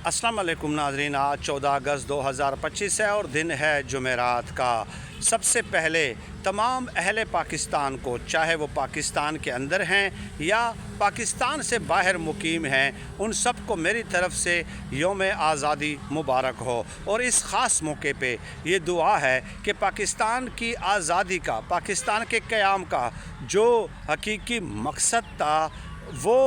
अस्सलाम वालेकुम नाज़रीन। आज 14 अगस्त 2025 है और दिन है जुमेरात का। सबसे पहले तमाम अहले पाकिस्तान को, चाहे वो पाकिस्तान के अंदर हैं या पाकिस्तान से बाहर मुकीम हैं, उन सब को मेरी तरफ़ से यौम आज़ादी मुबारक हो। और इस ख़ास मौके पे ये दुआ है कि पाकिस्तान की आज़ादी का, पाकिस्तान के क़याम का जो हकीकी मकसद था वो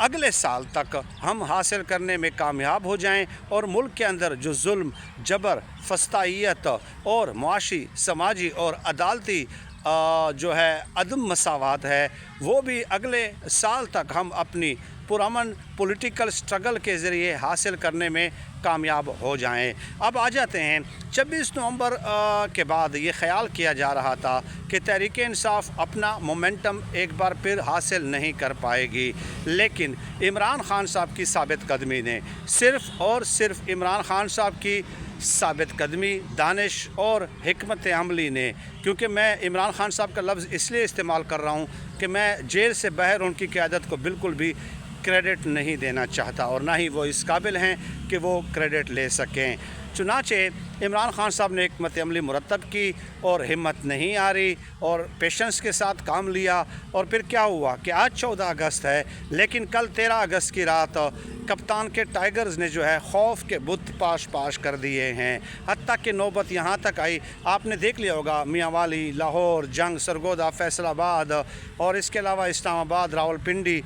अगले साल तक हम हासिल करने में कामयाब हो जाएं और मुल्क के अंदर जो जुल्म, जबर, फस्तायत और मुआशी, समाजी और अदालती जो है अदम मसावत है, वो भी अगले साल तक हम अपनी पुरअमन पॉलिटिकल स्ट्रगल के ज़रिए हासिल करने में कामयाब हो जाएं। अब आ जाते हैं 26 नवंबर के बाद ये ख़याल किया जा रहा था कि तहरीक इंसाफ अपना मोमेंटम एक बार फिर हासिल नहीं कर पाएगी, लेकिन इमरान खान साहब की साबित कदमी ने, सिर्फ़ और सिर्फ इमरान खान साहब की साबित कदमी, दानिश और हिकमत अमली ने, क्योंकि मैं इमरान खान साहब का लफ्ज़ इसलिए इस्तेमाल कर रहा हूँ कि मैं जेल से बाहर उनकी क़यादत को बिल्कुल भी क्रेडिट नहीं देना चाहता और ना ही वो इस काबिल हैं कि वो क्रेडिट ले सकें। चुनाचे इमरान खान साहब ने हिकमत अमली मुरतब की और हिम्मत नहीं आ रही और पेशेंस के साथ काम लिया। और फिर क्या हुआ कि आज 14 अगस्त है, लेकिन कल 13 अगस्त की रात कप्तान के टाइगर्स ने जो है खौफ के बुत पाश कर दिए हैं। हत्ता कि नौबत यहाँ तक आई, आपने देख लिया होगा, मियांवाली, लाहौर, जंग, सरगोदा, फैसलाबाद और इसके अलावा इस्लामाबाद, रावलपिंडी।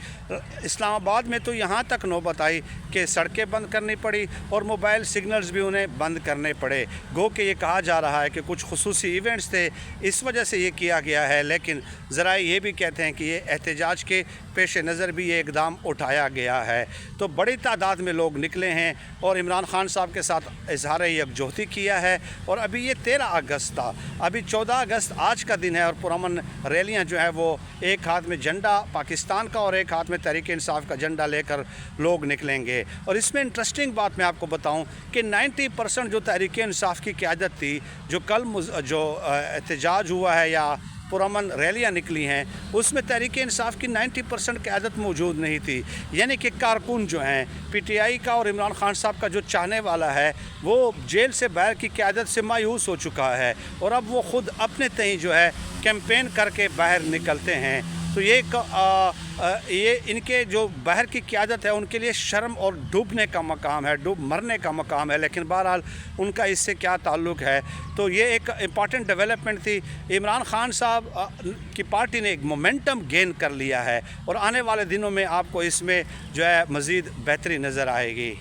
इस्लामाबाद में तो यहाँ तक नौबत आई कि सड़कें बंद करनी पड़ी और मोबाइल सिग्नल्स भी उन्हें बंद करने पड़े। गो कि ये कहा जा रहा है कि कुछ खुसूसी इवेंट्स थे, इस वजह से ये किया गया है, लेकिन ज़रा ये भी कहते हैं कि ये एहतजाज के पेश नज़र भी ये इक़दाम उठाया गया है। तो बड़ी तादाद में लोग निकले हैं और इमरान खान साहब के साथ इजहार यकजहती किया है। और अभी ये 13 अगस्त था, अभी 14 अगस्त आज का दिन है और पुरअमन रैलियाँ जो है वो एक हाथ में झंडा पाकिस्तान का और एक हाथ में तहरीक इंसाफ का झंडा लेकर लोग निकलेंगे। और इसमें इंटरेस्टिंग बात मैं आपको बताऊं कि 90% जो तहरीक इंसाफ की क़यादत थी, जो कल जो एहतजाज हुआ है या पुरअमन रैलियाँ निकली हैं, उसमें तहरीक इंसाफ की 90% क़यादत मौजूद नहीं थी। यानी कि कारकुन जो हैं PTI का और इमरान खान साहब का जो चाहने वाला है वो जेल से बाहर की क़यादत से मायूस हो चुका है और अब वो ख़ुद अपने तय जो है कैंपेन करके बाहर निकलते हैं। तो ये इनके जो बाहर की क़यादत है उनके लिए शर्म और डूबने का मकाम है, डूब मरने का मकाम है, लेकिन बहरहाल उनका इससे क्या ताल्लुक़ है। तो ये एक इम्पॉर्टेंट डेवलपमेंट थी। इमरान खान साहब की पार्टी ने एक मोमेंटम गेन कर लिया है और आने वाले दिनों में आपको इसमें जो है मज़ीद बेहतरी नज़र आएगी।